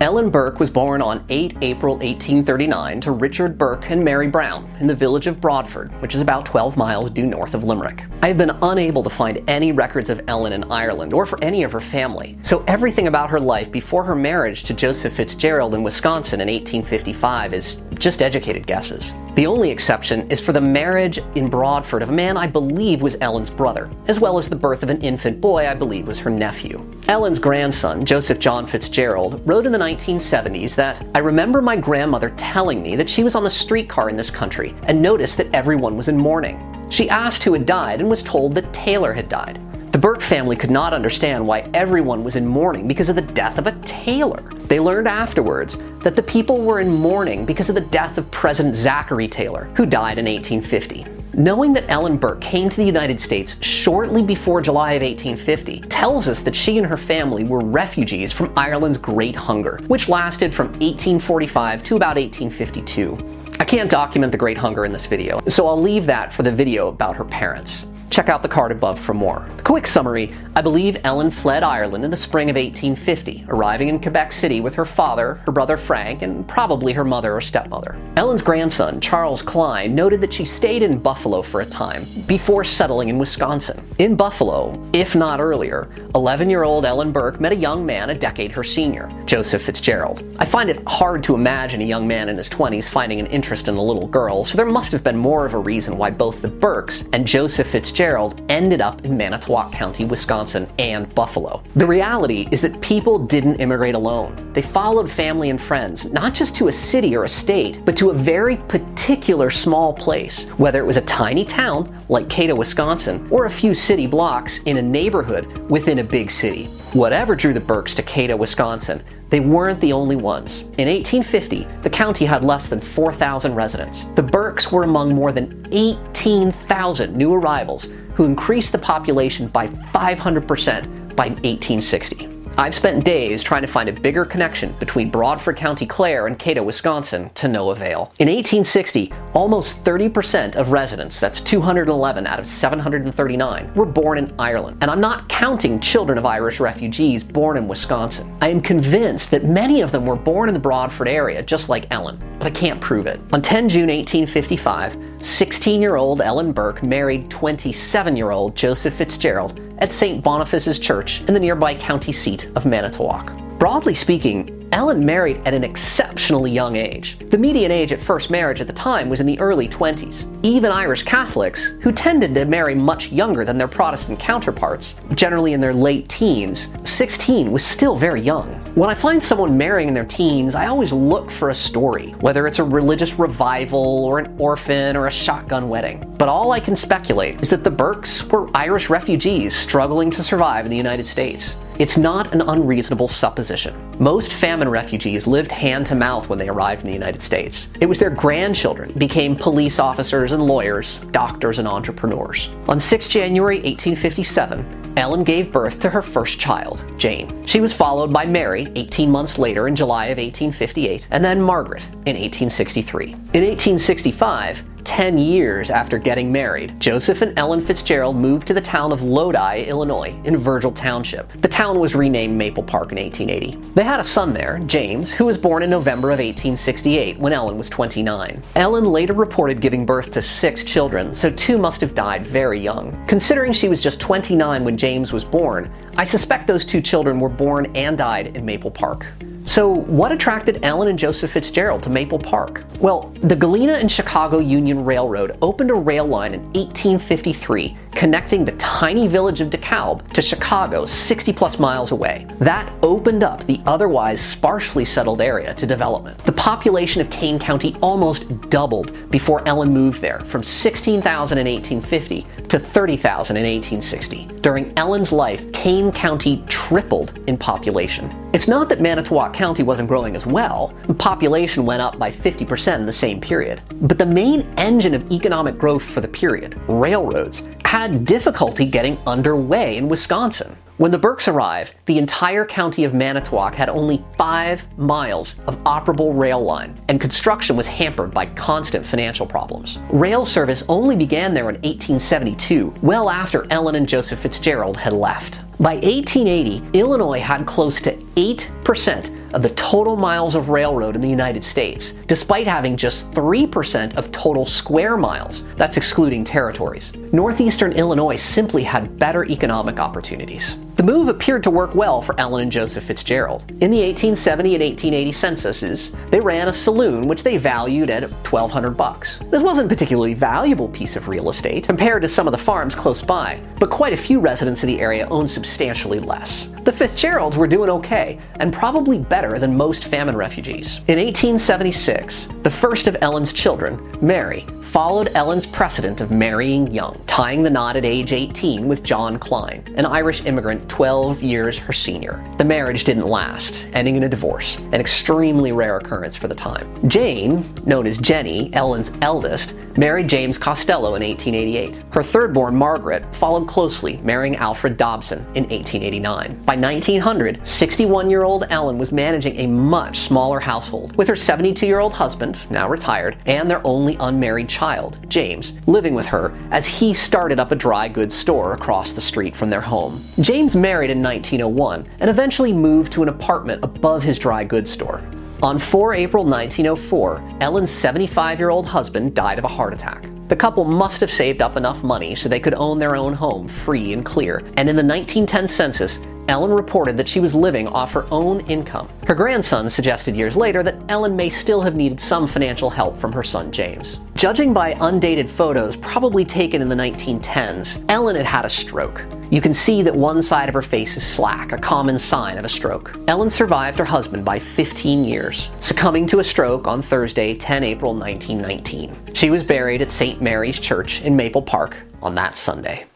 Ellen Burke was born on 8 April 1839 to Richard Burke and Mary Brown in the village of Broadford, which is about 12 miles due north of Limerick. I have been unable to find any records of Ellen in Ireland or for any of her family, so everything about her life before her marriage to Joseph Fitzgerald in Wisconsin in 1855 is just educated guesses. The only exception is for the marriage in Broadford of a man I believe was Ellen's brother, as well as the birth of an infant boy I believe was her nephew. Ellen's grandson, Joseph John Fitzgerald, wrote in the 1970s that, "I remember my grandmother telling me that she was on the streetcar in this country and noticed that everyone was in mourning. She asked who had died and was told that Taylor had died. The Burke family could not understand why everyone was in mourning because of the death of a tailor. They learned afterwards that the people were in mourning because of the death of President Zachary Taylor, who died in 1850. Knowing that Ellen Burke came to the United States shortly before July of 1850 tells us that she and her family were refugees from Ireland's Great Hunger, which lasted from 1845 to about 1852. I can't document the Great Hunger in this video, so I'll leave that for the video about her parents. Check out the card above for more. Quick summary, I believe Ellen fled Ireland in the spring of 1850, arriving in Quebec City with her father, her brother Frank, and probably her mother or stepmother. Ellen's grandson, Charles Klein, noted that she stayed in Buffalo for a time before settling in Wisconsin. In Buffalo, if not earlier, 11-year-old Ellen Burke met a young man a decade her senior, Joseph Fitzgerald. I find it hard to imagine a young man in his 20s finding an interest in a little girl, so there must have been more of a reason why both the Burkes and Joseph Fitzgerald ended up in Manitowoc County, Wisconsin, and Buffalo. The reality is that people didn't immigrate alone. They followed family and friends, not just to a city or a state, but to a very particular small place, whether it was a tiny town like Cato, Wisconsin, or a few city blocks in a neighborhood within a big city. Whatever drew the Burkes to Cato, Wisconsin, they weren't the only ones. In 1850, the county had less than 4,000 residents. The Burkes were among more than 18,000 new arrivals who increased the population by 500% by 1860. I've spent days trying to find a bigger connection between Broadford County, Clare, and Cato, Wisconsin, to no avail. In 1860, almost 30% of residents, that's 211 out of 739, were born in Ireland. And I'm not counting children of Irish refugees born in Wisconsin. I am convinced that many of them were born in the Broadford area, just like Ellen, but I can't prove it. On 10 June 1855, 16-year-old Ellen Burke married 27-year-old Joseph Fitzgerald at St. Boniface's Church in the nearby county seat of Manitowoc. Broadly speaking, Ellen married at an exceptionally young age. The median age at first marriage at the time was in the early 20s. Even Irish Catholics, who tended to marry much younger than their Protestant counterparts, generally in their late teens, 16 was still very young. When I find someone marrying in their teens, I always look for a story, whether it's a religious revival or an orphan or a shotgun wedding. But all I can speculate is that the Burkes were Irish refugees struggling to survive in the United States. It's not an unreasonable supposition. Most famine refugees lived hand to mouth when they arrived in the United States. It was their grandchildren who became police officers and lawyers, doctors and entrepreneurs. On 6 January 1857, Ellen gave birth to her first child, Jane. She was followed by Mary 18 months later in July of 1858, and then Margaret in 1863. In 1865, 10 years after getting married, Joseph and Ellen Fitzgerald moved to the town of Lodi, Illinois, in Virgil Township. The town was renamed Maple Park in 1880. They had a son there, James, who was born in November of 1868 when Ellen was 29. Ellen later reported giving birth to 6 children, so 2 must have died very young. Considering she was just 29 when James was born, I suspect those 2 children were born and died in Maple Park. So what attracted Ellen and Joseph Fitzgerald to Maple Park? Well, the Galena and Chicago Union Railroad opened a rail line in 1853 connecting the tiny village of DeKalb to Chicago 60 plus miles away. That opened up the otherwise sparsely settled area to development. The population of Kane County almost doubled before Ellen moved there, from 16,000 in 1850 to 30,000 in 1860. During Ellen's life, Kane County tripled in population. It's not that Manitowoc County wasn't growing as well. The population went up by 50% in the same period. But the main engine of economic growth for the period, railroads, had difficulty getting underway in Wisconsin. When the Burkes arrived, the entire county of Manitowoc had only 5 miles of operable rail line, and construction was hampered by constant financial problems. Rail service only began there in 1872, well after Ellen and Joseph Fitzgerald had left. By 1880, Illinois had close to 8% of the total miles of railroad in the United States, despite having just 3% of total square miles. That's excluding territories. Northeastern Illinois simply had better economic opportunities. The move appeared to work well for Ellen and Joseph Fitzgerald. In the 1870 and 1880 censuses, they ran a saloon which they valued at $1,200. This wasn't a particularly valuable piece of real estate compared to some of the farms close by, but quite a few residents of the area owned substantially less. The Fitzgeralds were doing okay, and probably better than most famine refugees. In 1876, the first of Ellen's children, Mary, followed Ellen's precedent of marrying young, tying the knot at age 18 with John Klein, an Irish immigrant 12 years her senior. The marriage didn't last, ending in a divorce, an extremely rare occurrence for the time. Jane, known as Jenny, Ellen's eldest, married James Costello in 1888. Her third-born, Margaret, followed closely, marrying Alfred Dobson in 1889. By 1900, 61-year-old Ellen was managing a much smaller household, with her 72-year-old husband, now retired, and their only unmarried child, James, living with her as he started up a dry goods store across the street from their home. James married in 1901 and eventually moved to an apartment above his dry goods store. On 4 April 1904, Ellen's 75-year-old husband died of a heart attack. The couple must have saved up enough money so they could own their own home free and clear, and in the 1910 census, Ellen reported that she was living off her own income. Her grandson suggested years later that Ellen may still have needed some financial help from her son James. Judging by undated photos probably taken in the 1910s, Ellen had had a stroke. You can see that one side of her face is slack, a common sign of a stroke. Ellen survived her husband by 15 years, succumbing to a stroke on Thursday, 10 April 1919. She was buried at St. Mary's Church in Maple Park on that Sunday.